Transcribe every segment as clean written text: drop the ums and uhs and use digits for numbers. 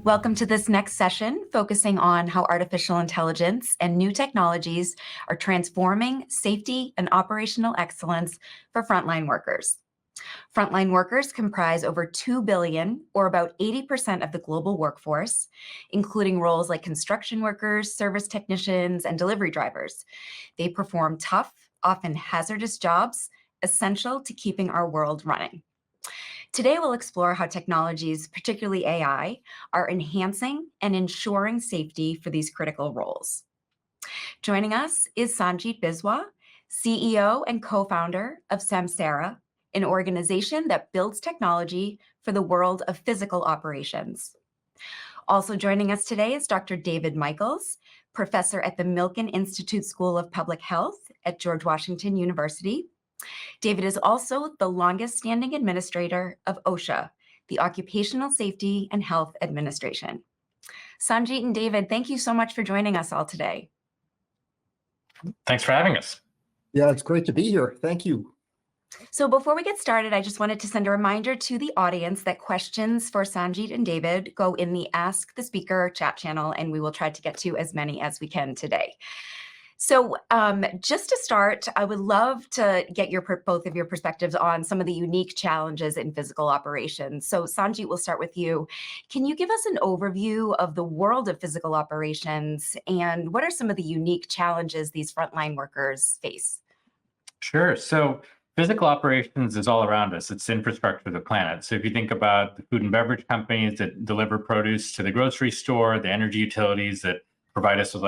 Welcome to this next session, focusing on how artificial intelligence and new technologies are transforming safety and operational excellence for frontline workers. Frontline workers comprise over 2 billion, or about 80% of the global workforce, including roles like construction workers, service technicians, and delivery drivers. They perform tough, often hazardous jobs, essential to keeping our world running. Today, we'll explore how technologies, particularly AI, are enhancing and ensuring safety for these critical roles. Joining us is Sanjit Biswa, CEO and co-founder of Samsara, an organization that builds technology for the world of physical operations. Also joining us today is Dr. David Michaels, professor at the Milken Institute School of Public Health at George Washington University. David is also the longest-standing administrator of OSHA, the Occupational Safety and Health Administration. Sanjit and David, thank you so much for joining us all today. Thanks for having us. Yeah, it's great to be here. Thank you. So before we get started, I just wanted to send a reminder to the audience that questions for Sanjit and David go in the Ask the Speaker chat channel, and we will try to get to as many as we can today. So just to start, I would love to get both of your perspectives on some of the unique challenges in physical operations. So Sanjit, we'll start with you. Can you give us an overview of the world of physical operations, and what are some of the unique challenges these frontline workers face? Sure. So physical operations is all around us. It's infrastructure of the planet. So if you think about the food and beverage companies that deliver produce to the grocery store, the energy utilities that provide us with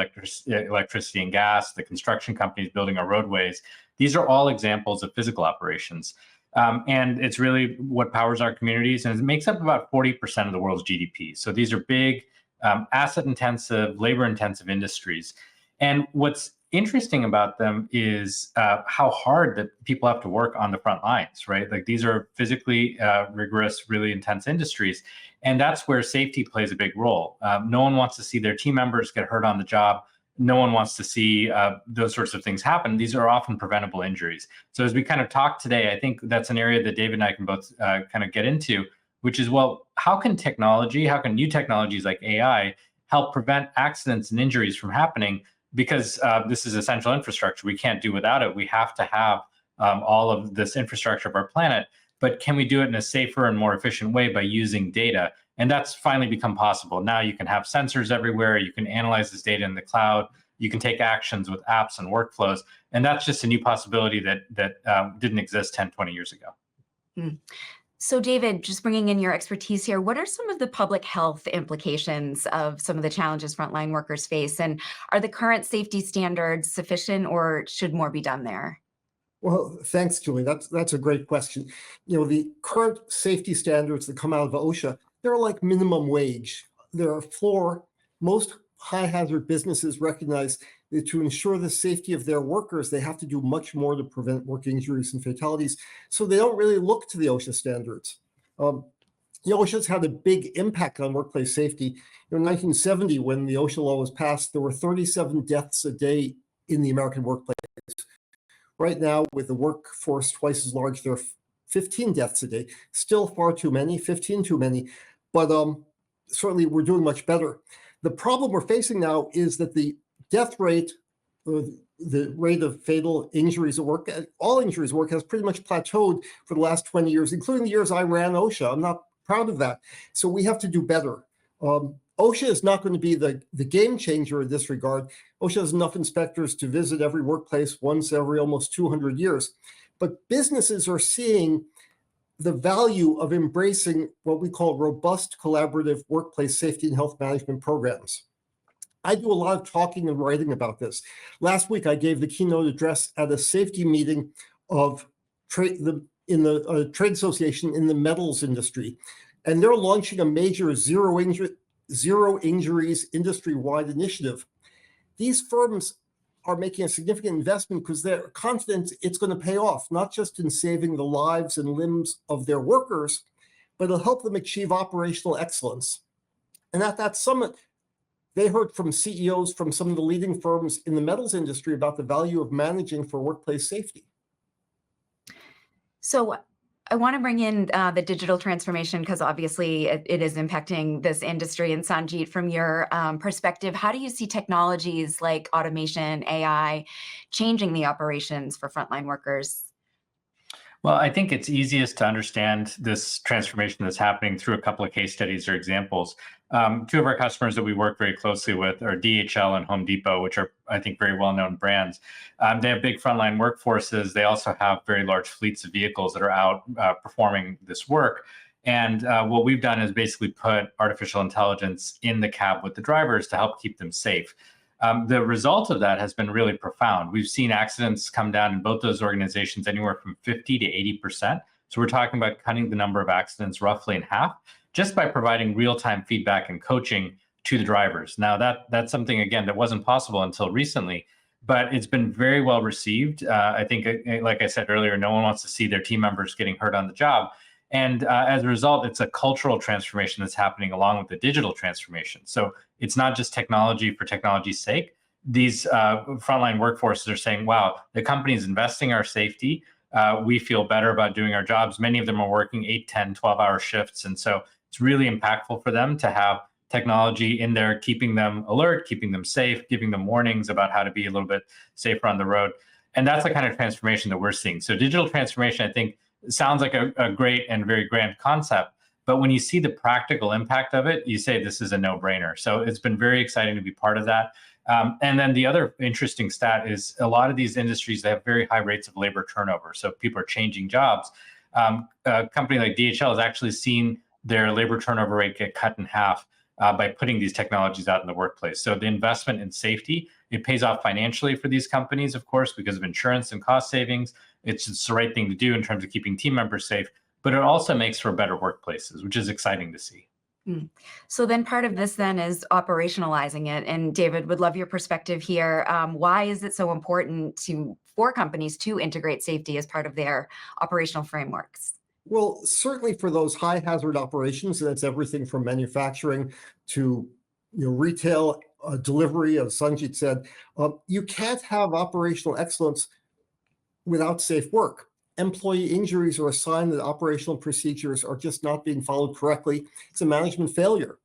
electricity and gas, the construction companies building our roadways. These are all examples of physical operations. And it's really what powers our communities, and it makes up about 40% of the world's GDP. So these are big, asset-intensive, labor-intensive industries. And what's interesting about them is how hard that people have to work on the front lines, right? Like these are physically rigorous, really intense industries. And that's where safety plays a big role. No one wants to see their team members get hurt on the job. No one wants to see those sorts of things happen. These are often preventable injuries. So as we kind of talk today, I think that's an area that David and I can both kind of get into, which is, well, how can new technologies like AI help prevent accidents and injuries from happening? Because this is essential infrastructure. We can't do without it. We have to have all of this infrastructure of our planet. But can we do it in a safer and more efficient way by using data? And that's finally become possible. Now you can have sensors everywhere. You can analyze this data in the cloud. You can take actions with apps and workflows. And that's just a new possibility that didn't exist 10, 20 years ago. So David, just bringing in your expertise here, what are some of the public health implications of some of the challenges frontline workers face? And are the current safety standards sufficient, or should more be done there? Well, thanks, Julie. That's a great question. You know, the current safety standards that come out of OSHA, they're like minimum wage. They're a floor. Most high hazard businesses recognize that to ensure the safety of their workers, they have to do much more to prevent work injuries and fatalities. So they don't really look to the OSHA standards. OSHA's had a big impact on workplace safety. In 1970, when the OSHA law was passed, there were 37 deaths a day in the American workplace. Right now, with the workforce twice as large, there are 15 deaths a day. Still far too many, 15 too many, but certainly we're doing much better. The problem we're facing now is that the death rate, the rate of fatal injuries at work, all injuries at work, has pretty much plateaued for the last 20 years, including the years I ran OSHA. I'm not proud of that. So we have to do better. OSHA is not going to be the game changer in this regard. OSHA has enough inspectors to visit every workplace once every almost 200 years. But businesses are seeing the value of embracing what we call robust collaborative workplace safety and health management programs. I do a lot of talking and writing about this. Last week, I gave the keynote address at a safety meeting of in the trade association in the metals industry. And they're launching a major zero injuries industry-wide initiative. These firms are making a significant investment because they're confident it's going to pay off, not just in saving the lives and limbs of their workers, but it'll help them achieve operational excellence. And at that summit, they heard from CEOs from some of the leading firms in the metals industry about the value of managing for workplace safety. So I want to bring in the digital transformation because obviously it is impacting this industry. And Sanjit, from your perspective, how do you see technologies like automation, AI, changing the operations for frontline workers? Well, I think it's easiest to understand this transformation that's happening through a couple of case studies or examples. Two of our customers that we work very closely with are DHL and Home Depot, which are, I think, very well-known brands. They have big frontline workforces. They also have very large fleets of vehicles that are out performing this work. And what we've done is basically put artificial intelligence in the cab with the drivers to help keep them safe. The result of that has been really profound. We've seen accidents come down in both those organizations anywhere from 50 to 80%. So we're talking about cutting the number of accidents roughly in half just by providing real-time feedback and coaching to the drivers. Now that's something, again, that wasn't possible until recently, but it's been very well received. I think, like I said earlier, no one wants to see their team members getting hurt on the job. And as a result, it's a cultural transformation that's happening along with the digital transformation. So it's not just technology for technology's sake. These frontline workforces are saying, wow, the company is investing in our safety. We feel better about doing our jobs. Many of them are working 8, 10, 12-hour shifts. And so it's really impactful for them to have technology in there, keeping them alert, keeping them safe, giving them warnings about how to be a little bit safer on the road. And that's the kind of transformation that we're seeing. So digital transformation, I think, sounds like a great and very grand concept, but when you see the practical impact of it, you say this is a no-brainer. So it's been very exciting to be part of that. And then the other interesting stat is a lot of these industries, they have very high rates of labor turnover. So people are changing jobs. A company like DHL has actually seen their labor turnover rate get cut in half by putting these technologies out in the workplace. So the investment in safety, it pays off financially for these companies, of course, because of insurance and cost savings. It's just the right thing to do in terms of keeping team members safe, but it also makes for better workplaces, which is exciting to see. So then part of this then is operationalizing it. And David, would love your perspective here. Why is it so important for companies to integrate safety as part of their operational frameworks? Well, certainly for those high hazard operations, that's everything from manufacturing to retail, delivery, as Sanjit said, you can't have operational excellence without safe work. Employee injuries are a sign that operational procedures are just not being followed correctly. It's a management failure.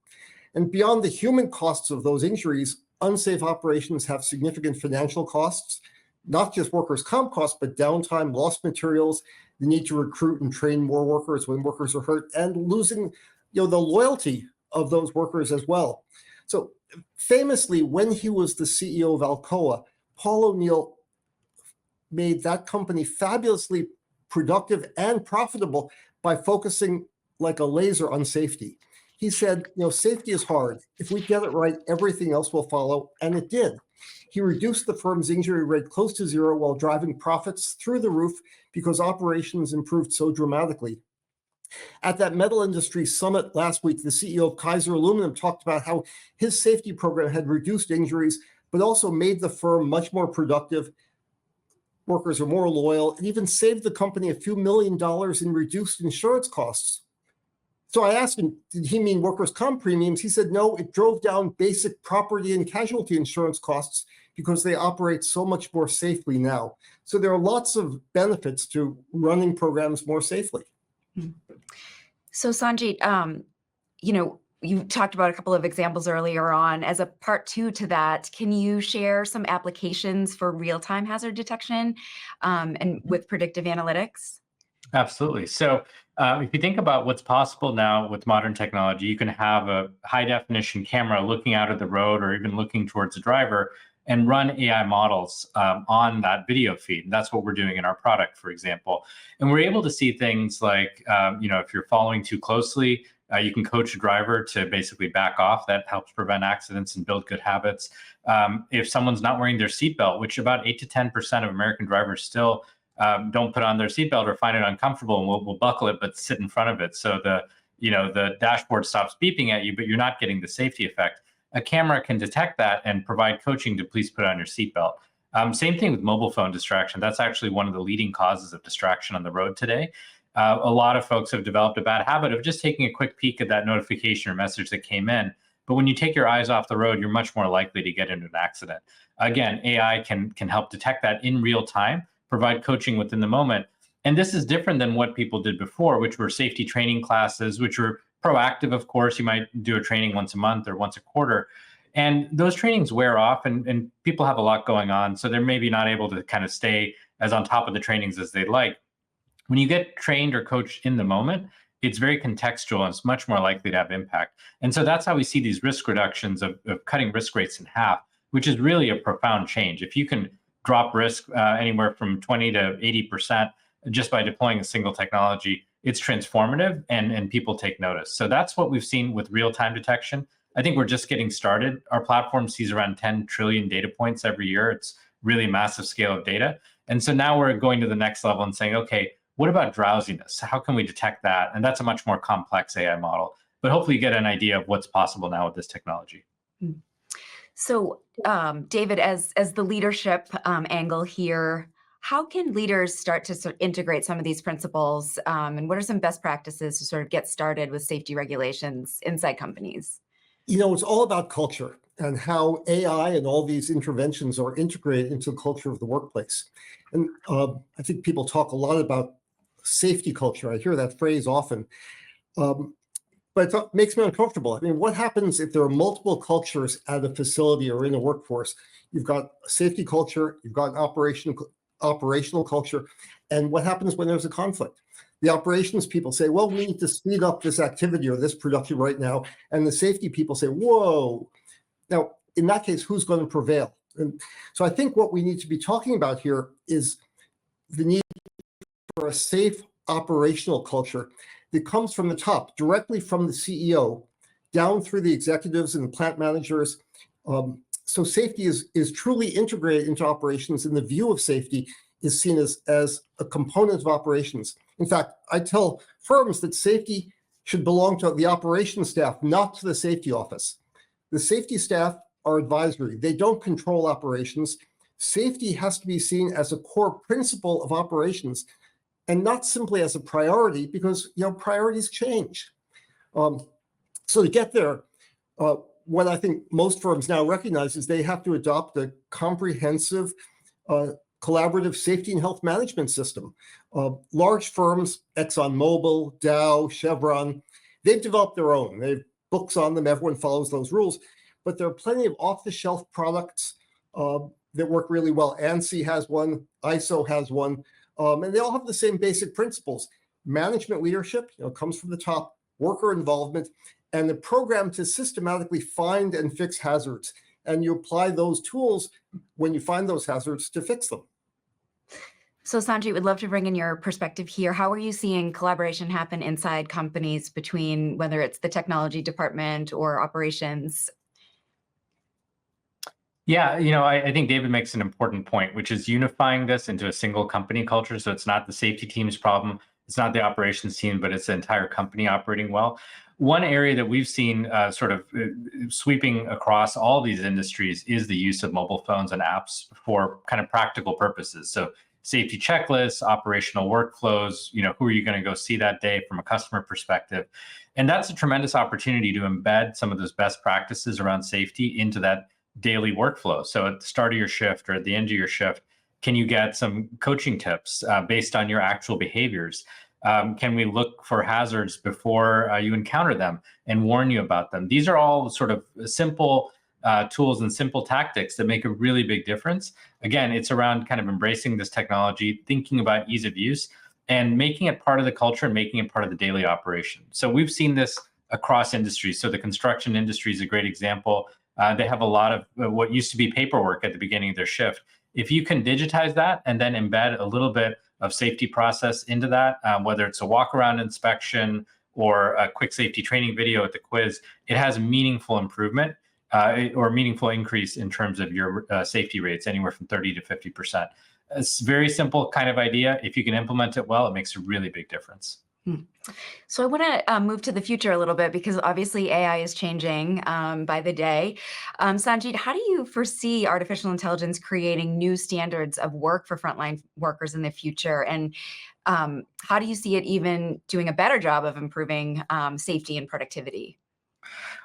And beyond the human costs of those injuries, unsafe operations have significant financial costs, not just workers' comp costs, but downtime, lost materials, the need to recruit and train more workers when workers are hurt, and losing the loyalty of those workers as well. So famously, when he was the CEO of Alcoa, Paul O'Neill made that company fabulously productive and profitable by focusing like a laser on safety. He said, safety is hard. If we get it right, everything else will follow, and it did. He reduced the firm's injury rate close to zero while driving profits through the roof because operations improved so dramatically. At that metal industry summit last week, the CEO of Kaiser Aluminum talked about how his safety program had reduced injuries, but also made the firm much more productive. Workers are more loyal, and even saved the company a few $1 million in reduced insurance costs. So I asked him, did he mean workers' comp premiums? He said, no, it drove down basic property and casualty insurance costs because they operate so much more safely now. So there are lots of benefits to running programs more safely. So Sanjit, you talked about a couple of examples earlier on. As a part 2 to that, can you share some applications for real-time hazard detection and with predictive analytics? Absolutely. So if you think about what's possible now with modern technology, you can have a high definition camera looking out at the road or even looking towards the driver and run AI models on that video feed. And that's what we're doing in our product, for example. And we're able to see things like, if you're following too closely, you can coach a driver to basically back off. That helps prevent accidents and build good habits. If someone's not wearing their seatbelt, which about 8 to 10% of American drivers still don't put on their seatbelt or find it uncomfortable and will buckle it but sit in front of it. So the dashboard stops beeping at you, but you're not getting the safety effect. A camera can detect that and provide coaching to please put on your seatbelt. Same thing with mobile phone distraction. That's actually one of the leading causes of distraction on the road today. A lot of folks have developed a bad habit of just taking a quick peek at that notification or message that came in. But when you take your eyes off the road, you're much more likely to get into an accident. Again, AI can help detect that in real time, provide coaching within the moment. And this is different than what people did before, which were safety training classes, which were proactive, of course. You might do a training once a month or once a quarter. And those trainings wear off, and people have a lot going on. So they're maybe not able to kind of stay as on top of the trainings as they'd like. When you get trained or coached in the moment, it's very contextual and it's much more likely to have impact. And so that's how we see these risk reductions of cutting risk rates in half, which is really a profound change. If you can drop risk anywhere from 20 to 80% just by deploying a single technology, it's transformative and people take notice. So that's what we've seen with real-time detection. I think we're just getting started. Our platform sees around 10 trillion data points every year. It's really massive scale of data. And so now we're going to the next level and saying, okay, what about drowsiness? How can we detect that? And that's a much more complex AI model. But hopefully you get an idea of what's possible now with this technology. So, David, as the leadership angle here, how can leaders start to sort of integrate some of these principles? And what are some best practices to sort of get started with safety regulations inside companies? It's all about culture and how AI and all these interventions are integrated into the culture of the workplace. And I think people talk a lot about safety culture. I hear that phrase often, but it makes me uncomfortable. I mean, what happens if there are multiple cultures at a facility or in a workforce? You've got a safety culture, you've got an operational culture, and what happens when there's a conflict? The operations people say, well, we need to speed up this activity or this production right now. And the safety people say, whoa. Now, in that case, who's going to prevail? And so I think what we need to be talking about here is the need for a safe operational culture that comes from the top, directly from the CEO, down through the executives and the plant managers. So safety is truly integrated into operations, and the view of safety is seen as a component of operations. In fact, I tell firms that safety should belong to the operations staff, not to the safety office. The safety staff are advisory. They don't control operations. Safety has to be seen as a core principle of operations and not simply as a priority, because priorities change. So to get there, what I think most firms now recognize is they have to adopt a comprehensive collaborative safety and health management system. Large firms, ExxonMobil, Dow, Chevron, they've developed their own. They have books on them. Everyone follows those rules. But there are plenty of off-the-shelf products that work really well. ANSI has one, ISO has one, and they all have the same basic principles. Management leadership comes from the top, worker involvement, and the program to systematically find and fix hazards. And you apply those tools when you find those hazards to fix them. So Sanjit, would love to bring in your perspective here. How are you seeing collaboration happen inside companies between whether it's the technology department or operations? Yeah, I think David makes an important point, which is unifying this into a single company culture. So it's not the safety team's problem, it's not the operations team, but it's the entire company operating well. One area that we've seen sort of sweeping across all these industries is the use of mobile phones and apps for kind of practical purposes. So safety checklists, operational workflows, who are you going to go see that day from a customer perspective? And that's a tremendous opportunity to embed some of those best practices around safety into that daily workflow. So at the start of your shift or at the end of your shift, can you get some coaching tips based on your actual behaviors? Can we look for hazards before you encounter them and warn you about them? These are all sort of simple tools and simple tactics that make a really big difference. Again, it's around kind of embracing this technology, thinking about ease of use, and making it part of the culture and making it part of the daily operation. So we've seen this across industries. So the construction industry is a great example. They have a lot of what used to be paperwork at the beginning of their shift. If you can digitize that and then embed a little bit of safety process into that, whether it's a walk-around inspection or a quick safety training video at the quiz, it has meaningful improvement or meaningful increase in terms of your safety rates, anywhere from 30 to 50%. It's a very simple kind of idea. If you can implement it well, it makes a really big difference. So I want to move to the future a little bit, because obviously AI is changing by the day. Sanjit, how do you foresee artificial intelligence creating new standards of work for frontline workers in the future? And how do you see it even doing a better job of improving safety and productivity?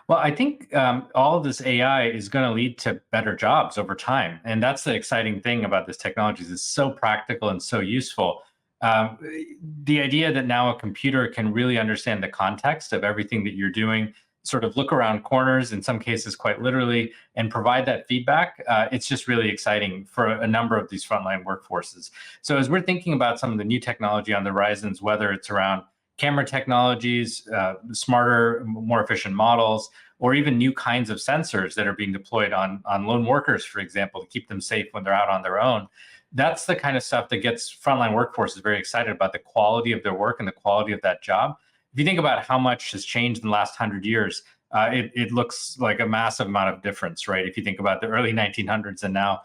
Well, I think all of this AI is going to lead to better jobs over time. And that's the exciting thing about this technology is it's so practical and so useful. The idea that now a computer can really understand the context of everything that you're doing, sort of look around corners, in some cases quite literally, and provide that feedback, it's just really exciting for a number of these frontline workforces. So as we're thinking about some of the new technology on the horizons, whether it's around camera technologies, smarter, more efficient models, or even new kinds of sensors that are being deployed on lone workers, for example, to keep them safe when they're out on their own. That's the kind of stuff that gets frontline workforces very excited about the quality of their work and the quality of that job. If you think about how much has changed in the last 100 years, it looks like a massive amount of difference, right? If you think about the early 1900s and now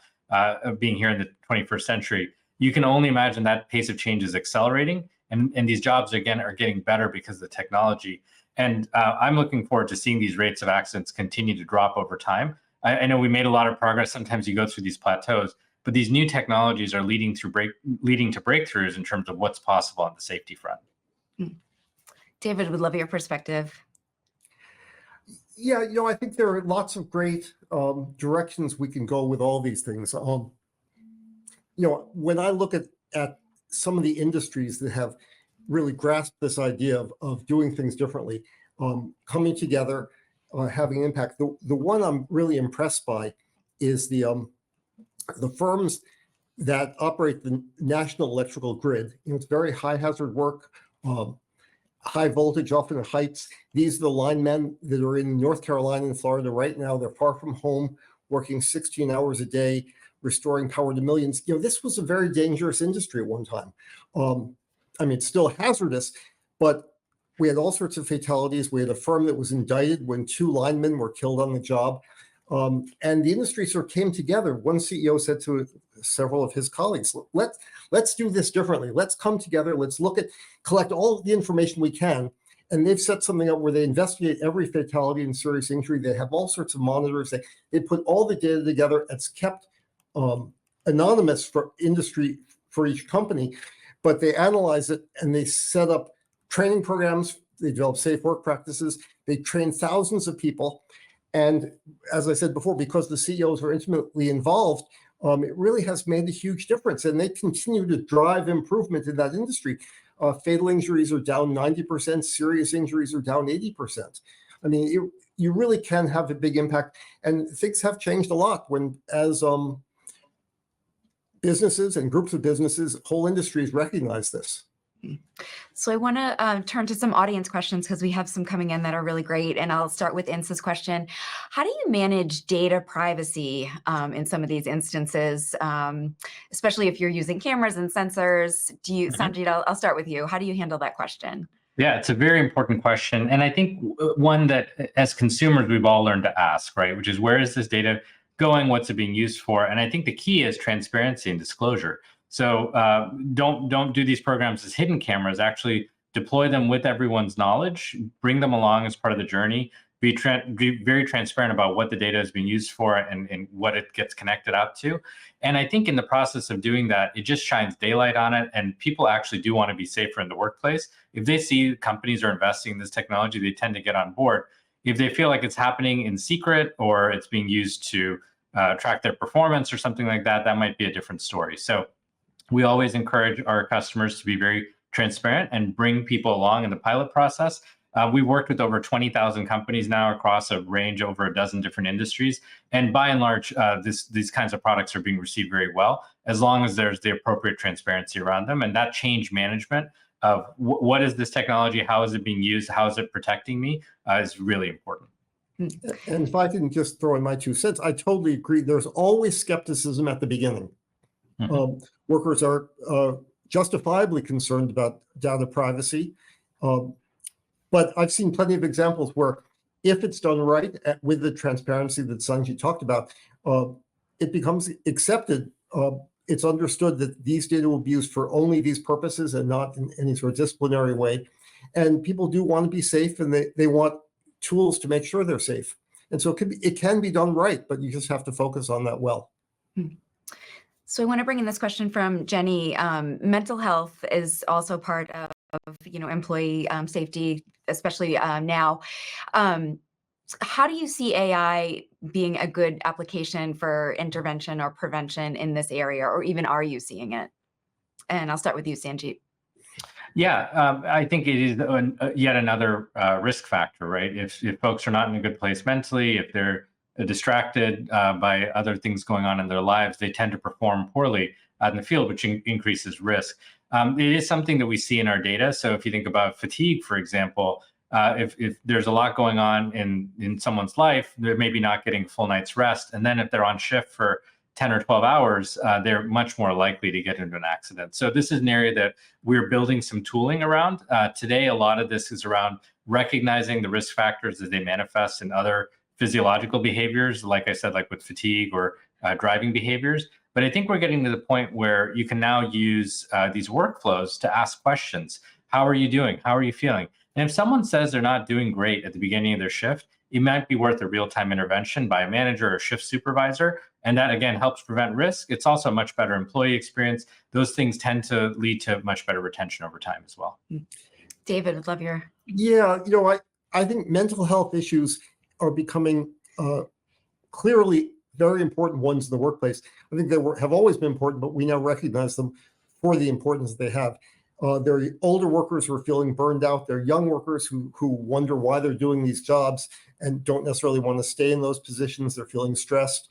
being here in the 21st century, you can only imagine that pace of change is accelerating. And these jobs, again, are getting better because of the technology. And I'm looking forward to seeing these rates of accidents continue to drop over time. I know we made a lot of progress. Sometimes you go through these plateaus, but these new technologies are leading to breakthroughs in terms of what's possible on the safety front. David, would love your perspective. Yeah, I think there are lots of great directions we can go with all these things. When I look at some of the industries that have really grasped this idea of doing things differently, coming together, having impact, the one I'm really impressed by is the firms that operate the national electrical grid. It's very high hazard work, high voltage, often at heights. These are the linemen that are in North Carolina and Florida right now. They're far from home, working 16 hours a day, restoring power to millions. This was a very dangerous industry at one time. It's still hazardous, but we had all sorts of fatalities. We had a firm that was indicted when 2 linemen were killed on the job. And the industry sort of came together. One CEO said to several of his colleagues, let's do this differently. Let's come together. Let's collect all the information we can. And they've set something up where they investigate every fatality and serious injury. They have all sorts of monitors. They put all the data together. It's kept anonymous for industry, for each company, but they analyze it and they set up training programs. They develop safe work practices. They train thousands of people. And as I said before, because the CEOs are intimately involved, it really has made a huge difference. And they continue to drive improvement in that industry. Fatal injuries are down 90%, serious injuries are down 80%. You really can have a big impact. And things have changed a lot as businesses and groups of businesses, whole industries recognize this. So I want to turn to some audience questions because we have some coming in that are really great. And I'll start with Insa's question. How do you manage data privacy in some of these instances, especially if you're using cameras and sensors? Sanjit, I'll start with you. How do you handle that question? Yeah, it's a very important question. And I think one that as consumers, we've all learned to ask, right? Which is, where is this data going? What's it being used for? And I think the key is transparency and disclosure. So don't do these programs as hidden cameras. Actually deploy them with everyone's knowledge, bring them along as part of the journey, be very transparent about what the data is being used for and what it gets connected out to. And I think in the process of doing that, it just shines daylight on it, and people actually do want to be safer in the workplace. If they see companies are investing in this technology, they tend to get on board. If they feel like it's happening in secret or it's being used to track their performance or something like that, that might be a different story. So we always encourage our customers to be very transparent and bring people along in the pilot process. We've worked with over 20,000 companies now across a range over a dozen different industries. And by and large, these kinds of products are being received very well, as long as there's the appropriate transparency around them. And that change management of what is this technology, how is it being used, how is it protecting me, is really important. And if I can just throw in my 2 cents, I totally agree. There's always skepticism at the beginning. Mm-hmm. Workers are justifiably concerned about data privacy. But I've seen plenty of examples where, if it's done right with the transparency that Sanjit talked about, it becomes accepted. It's understood that these data will be used for only these purposes and not in any sort of disciplinary way. And people do want to be safe, and they want tools to make sure they're safe. And so it can be done right, but you just have to focus on that well. So I want to bring in this question from Jenny. Mental health is also part of employee safety, especially now. How do you see AI being a good application for intervention or prevention in this area, or even are you seeing it? And I'll start with you, Sanjit. Yeah, I think it is yet another risk factor, right? If folks are not in a good place mentally, if they're distracted by other things going on in their lives, they tend to perform poorly out in the field, which increases risk. It is something that we see in our data. So if you think about fatigue, for example, if there's a lot going on in someone's life, they're maybe not getting a full night's rest. And then if they're on shift for 10 or 12 hours, they're much more likely to get into an accident. So this is an area that we're building some tooling around. Today, a lot of this is around recognizing the risk factors as they manifest in other physiological behaviors, like I said, like with fatigue or driving behaviors. But I think we're getting to the point where you can now use these workflows to ask questions. How are you doing? How are you feeling? And if someone says they're not doing great at the beginning of their shift, it might be worth a real-time intervention by a manager or shift supervisor. And that, again, helps prevent risk. It's also a much better employee experience. Those things tend to lead to much better retention over time as well. David, would love your... Yeah, I think mental health issues are becoming clearly very important ones in the workplace. I think they have always been important, but we now recognize them for the importance they have. There are older workers who are feeling burned out. There are young workers who wonder why they're doing these jobs and don't necessarily want to stay in those positions. They're feeling stressed.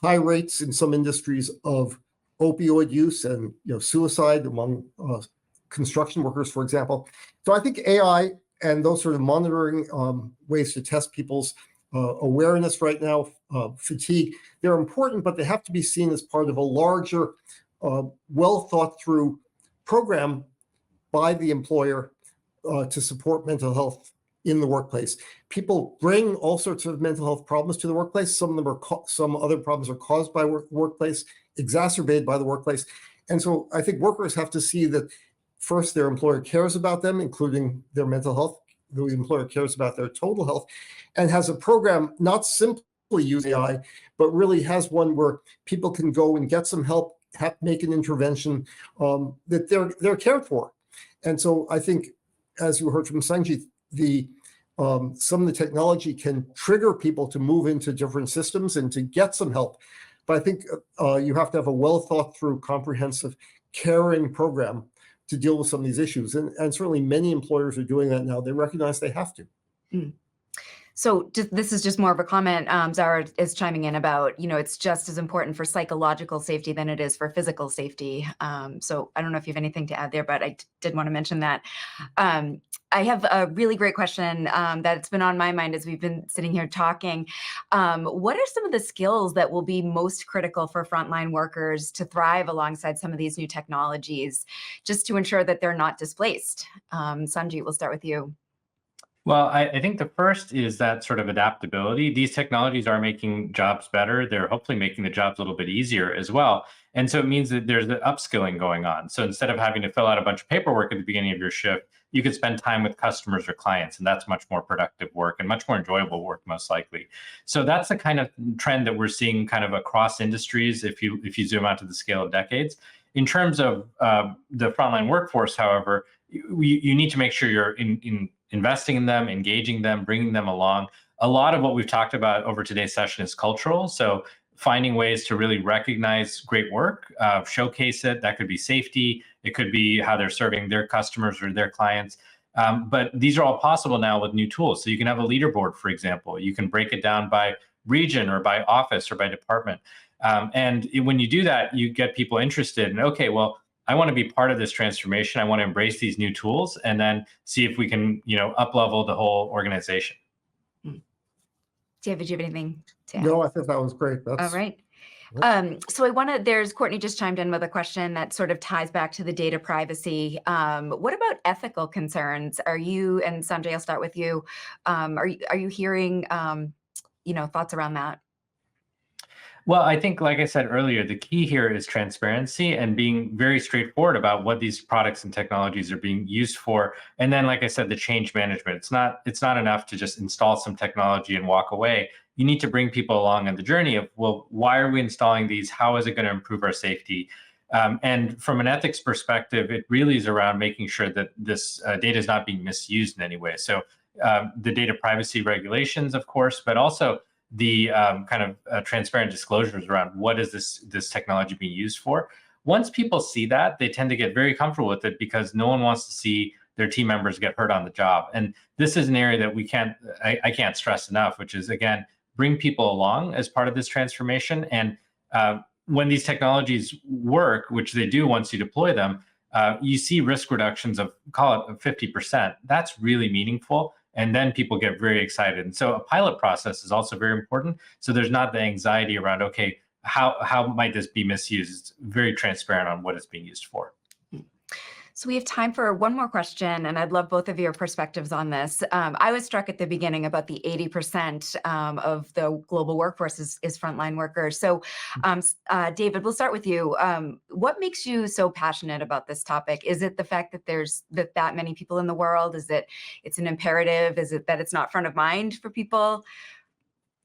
High rates in some industries of opioid use and suicide among construction workers, for example. So I think AI and those sort of monitoring ways to test people's awareness right now, fatigue, they're important, but they have to be seen as part of a larger, well thought through program by the employer to support mental health in the workplace. People bring all sorts of mental health problems to the workplace. Some of them are some other problems are caused by workplace, exacerbated by the workplace. And so I think workers have to see that first, their employer cares about them, including their mental health. The employer cares about their total health and has a program, not simply use AI, but really has one where people can go and get some help, make an intervention that they're cared for. And so I think, as you heard from Sanjit, some of the technology can trigger people to move into different systems and to get some help. But I think you have to have a well thought through, comprehensive, caring program to deal with some of these issues. And certainly many employers are doing that now. They recognize they have to. Mm. So this is just more of a comment. Zara is chiming in about, it's just as important for psychological safety than it is for physical safety. So I don't know if you have anything to add there, but I did want to mention that. I have a really great question that's been on my mind as we've been sitting here talking. What are some of the skills that will be most critical for frontline workers to thrive alongside some of these new technologies, just to ensure that they're not displaced? Sanjit, we'll start with you. Well, I think the first is that sort of adaptability. These technologies are making jobs better. They're hopefully making the jobs a little bit easier as well. And so it means that there's the upskilling going on. So instead of having to fill out a bunch of paperwork at the beginning of your shift, you could spend time with customers or clients, and that's much more productive work and much more enjoyable work, most likely. So that's the kind of trend that we're seeing kind of across industries if you zoom out to the scale of decades. In terms of the frontline workforce, however, you need to make sure you're investing in them, engaging them, bringing them along. A lot of what we've talked about over today's session is cultural. So finding ways to really recognize great work, showcase it. That could be safety. It could be how they're serving their customers or their clients. But these are all possible now with new tools. So you can have a leaderboard, for example. You can break it down by region or by office or by department. And when you do that, you get people interested in, okay, well, I want to be part of this transformation. I want to embrace these new tools and then see if we can, up-level the whole organization. David, do you have anything to add? No, I think that was great. All right. So Courtney just chimed in with a question that sort of ties back to the data privacy. What about ethical concerns? Are you, and Sanjay, I'll start with you. Are you hearing, thoughts around that? Well, I think, like I said earlier, the key here is transparency and being very straightforward about what these products and technologies are being used for. And then, like I said, the change management. It's not enough to just install some technology and walk away. You need to bring people along on the journey of, well, why are we installing these? How is it going to improve our safety? And from an ethics perspective, it really is around making sure that this data is not being misused in any way. So the data privacy regulations, of course, but also the kind of transparent disclosures around what is this technology being used for. once people see that, they tend to get very comfortable with it because no one wants to see their team members get hurt on the job. And this is an area that I can't stress enough, which is, again, bring people along as part of this transformation. And when these technologies work, which they do once you deploy them, you see risk reductions of, call it 50%. That's really meaningful. And then people get very excited. And so a pilot process is also very important. So there's not the anxiety around, okay, how might this be misused? It's very transparent on what it's being used for. So we have time for one more question, and I'd love both of your perspectives on this. I was struck at the beginning about the 80% of the global workforce is frontline workers. So David, we'll start with you. What makes you so passionate about this topic? Is it the fact that there's that many people in the world? Is it it's an imperative? Is it that it's not front of mind for people?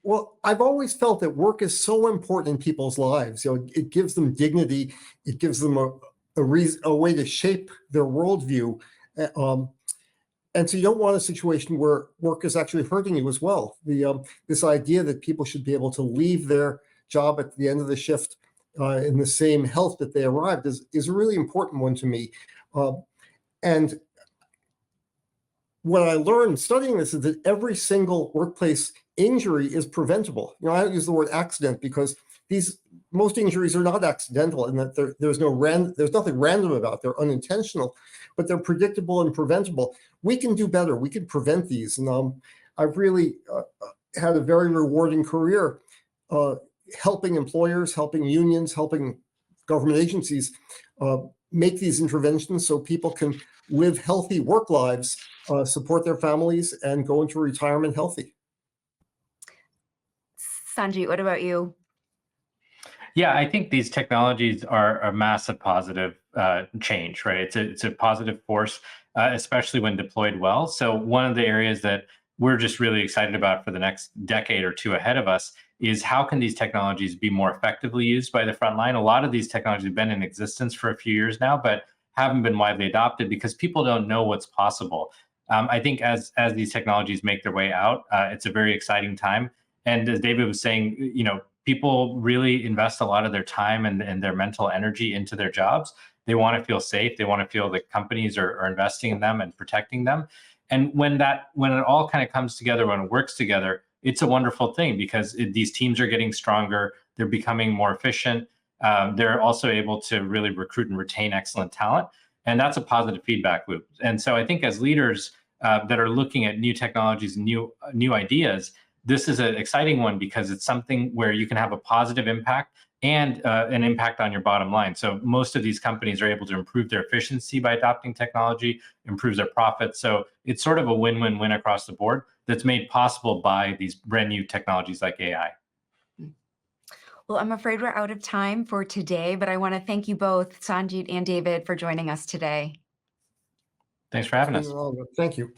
Well, I've always felt that work is so important in people's lives. It gives them dignity. It gives them a way to shape their worldview. And so you don't want a situation where work is actually hurting you as well. This idea that people should be able to leave their job at the end of the shift in the same health that they arrived is a really important one to me. And what I learned studying this is that every single workplace injury is preventable. I don't use the word accident because most injuries are not accidental, and that there's nothing random about. They're unintentional, but they're predictable and preventable. We can do better. We can prevent these. And I've really had a very rewarding career helping employers, helping unions, helping government agencies make these interventions so people can live healthy work lives, support their families, and go into retirement healthy. Sanjit, what about you? Yeah, I think these technologies are a massive positive change, right? It's a positive force, especially when deployed well. So one of the areas that we're just really excited about for the next decade or two ahead of us is how can these technologies be more effectively used by the frontline? A lot of these technologies have been in existence for a few years now, but haven't been widely adopted because people don't know what's possible. I think as these technologies make their way out, it's a very exciting time. And as David was saying, people really invest a lot of their time and their mental energy into their jobs. They want to feel safe. They want to feel that companies are investing in them and protecting them. And when it all kind of comes together, when it works together, it's a wonderful thing because these teams are getting stronger. They're becoming more efficient. They're also able to really recruit and retain excellent talent. And that's a positive feedback loop. And so I think as leaders that are looking at new technologies and new ideas, this is an exciting one because it's something where you can have a positive impact and an impact on your bottom line. So most of these companies are able to improve their efficiency by adopting technology, improves their profits. So it's sort of a win-win-win across the board that's made possible by these brand new technologies like AI. Well, I'm afraid we're out of time for today, but I want to thank you both, Sanjit and David, for joining us today. Thanks for having us. Thank you.